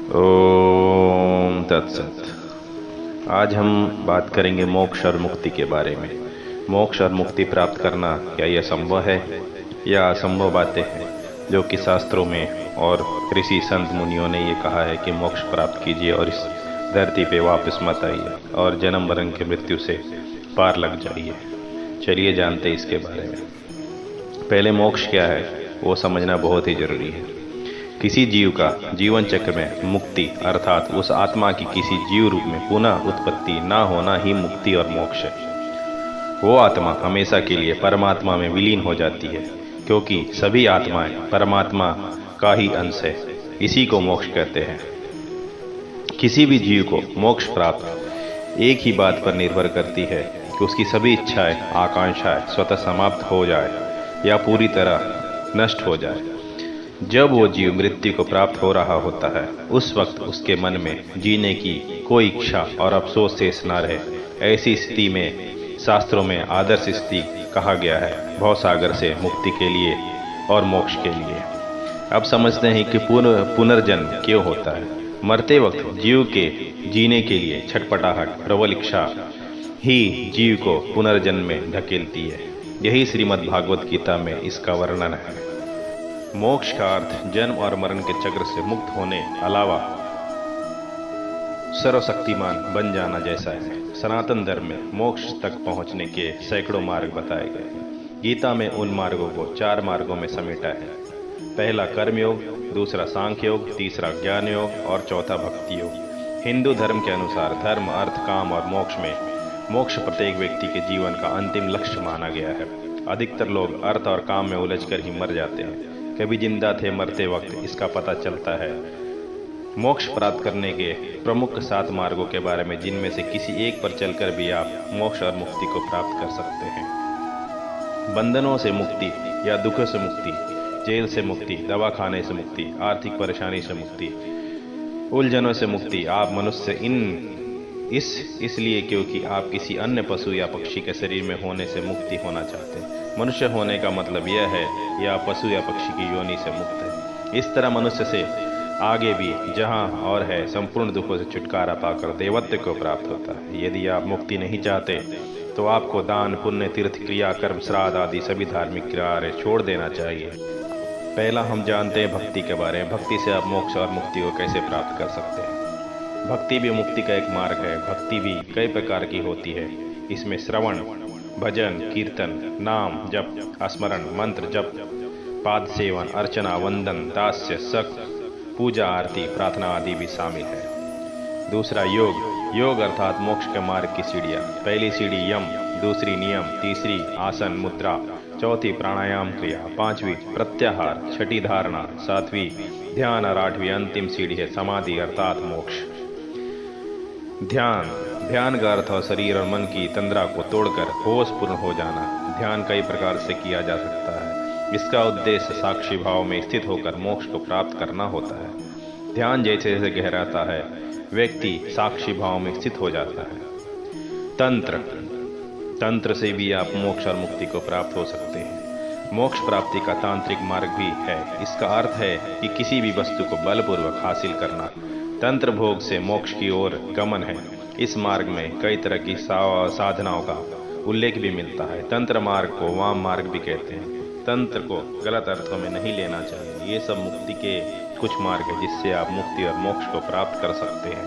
ओम तत्सत। आज हम बात करेंगे मोक्ष और मुक्ति के बारे में। मोक्ष और मुक्ति प्राप्त करना क्या यह संभव है या असंभव बातें हैं जो कि शास्त्रों में और ऋषि संत मुनियों ने ये कहा है कि मोक्ष प्राप्त कीजिए और इस धरती पे वापस मत आइए और जन्म मरण की मृत्यु से पार लग जाइए। चलिए जानते हैं इसके बारे में। पहले मोक्ष क्या है वो समझना बहुत ही जरूरी है। किसी जीव का जीवन चक्र में मुक्ति अर्थात उस आत्मा की किसी जीव रूप में पुनः उत्पत्ति ना होना ही मुक्ति और मोक्ष है। वो आत्मा हमेशा के लिए परमात्मा में विलीन हो जाती है, क्योंकि सभी आत्माएं परमात्मा का ही अंश है। इसी को मोक्ष कहते हैं। किसी भी जीव को मोक्ष प्राप्त एक ही बात पर निर्भर करती है कि उसकी सभी इच्छाएं आकांक्षाएं स्वतः समाप्त हो जाए या पूरी तरह नष्ट हो जाए। जब वो जीव मृत्यु को प्राप्त हो रहा होता है उस वक्त उसके मन में जीने की कोई इच्छा और अफसोस शेष न रहे। ऐसी स्थिति में शास्त्रों में आदर्श स्थिति कहा गया है भवसागर से मुक्ति के लिए और मोक्ष के लिए। अब समझते हैं कि पुनर्जन्म क्यों होता है। मरते वक्त जीव के जीने के लिए छटपटाहट प्रबल इच्छा ही जीव को पुनर्जन्म में धकेलती है। यही श्रीमद् भागवत गीता में इसका वर्णन है। मोक्ष का अर्थ जन्म और मरण के चक्र से मुक्त होने अलावा सर्वशक्तिमान बन जाना जैसा है। सनातन धर्म में मोक्ष तक पहुंचने के सैकड़ों मार्ग बताए गए। गीता में उन मार्गों को 4 मार्गों में समेटा है। पहला कर्मयोग, दूसरा सांख्य योग, तीसरा ज्ञान योग और चौथा भक्ति योग। हिंदू धर्म के अनुसार धर्म अर्थ काम और मोक्ष में मोक्ष प्रत्येक व्यक्ति के जीवन का अंतिम लक्ष्य माना गया है। अधिकतर लोग अर्थ और काम में उलझकर ही मर जाते हैं। कभी जिंदा थे मरते वक्त इसका पता चलता है। मोक्ष प्राप्त करने के प्रमुख 7 मार्गों के बारे में, जिनमें से किसी एक पर चलकर भी आप मोक्ष और मुक्ति को प्राप्त कर सकते हैं। बंधनों से मुक्ति या दुखों से मुक्ति, जेल से मुक्ति, दवा खाने से मुक्ति, आर्थिक परेशानी से मुक्ति, उलझनों से मुक्ति। आप मनुष्य इसलिए क्योंकि आप किसी अन्य पशु या पक्षी के शरीर में होने से मुक्ति होना चाहते हैं। मनुष्य होने का मतलब यह है या पशु या पक्षी की योनि से मुक्त है। इस तरह मनुष्य से आगे भी जहां और है संपूर्ण दुखों से छुटकारा पाकर देवत्व को प्राप्त होता है। यदि आप मुक्ति नहीं चाहते तो आपको दान पुण्य तीर्थ क्रिया कर्म श्राद्ध आदि सभी धार्मिक क्रियाएं छोड़ देना चाहिए। पहला हम जानते हैं भक्ति के बारे में। भक्ति से आप मोक्ष और मुक्ति को कैसे प्राप्त कर सकते हैं। भक्ति भी मुक्ति का एक मार्ग है। भक्ति भी कई प्रकार की होती है। इसमें श्रवण, भजन, कीर्तन, नाम जप, स्मरण, मंत्र जप, पाद सेवन, अर्चना, वंदन, दास्य, सख्त, पूजा, आरती, प्रार्थना आदि भी शामिल है। दूसरा योग। योग अर्थात मोक्ष के मार्ग की सीढ़ियाँ। पहली सीढ़ी यम, दूसरी नियम, तीसरी आसन मुद्रा, चौथी प्राणायाम क्रिया, 5वीं प्रत्याहार, 6ठी धारणा, 7वीं ध्यान और 8वीं अंतिम सीढ़ी है समाधि अर्थात मोक्ष। ध्यान का अर्थ है शरीर और मन की तंद्रा को तोड़कर होश पूर्ण हो जाना। ध्यान कई प्रकार से किया जा सकता है। इसका उद्देश्य साक्षी भाव में स्थित होकर मोक्ष को प्राप्त करना होता है। ध्यान जैसे जैसे गहराता है व्यक्ति साक्षी भाव में स्थित हो जाता है। तंत्र से भी आप मोक्ष और मुक्ति को प्राप्त हो सकते हैं। मोक्ष प्राप्ति का तांत्रिक मार्ग भी है। इसका अर्थ है कि किसी भी वस्तु को बलपूर्वक हासिल करना। तंत्र भोग से मोक्ष की ओर गमन है। इस मार्ग में कई तरह की साधनाओं का उल्लेख भी मिलता है। तंत्र मार्ग को वाम मार्ग भी कहते हैं। तंत्र को गलत अर्थों में नहीं लेना चाहिए। ये सब मुक्ति के कुछ मार्ग है जिससे आप मुक्ति और मोक्ष को प्राप्त कर सकते हैं।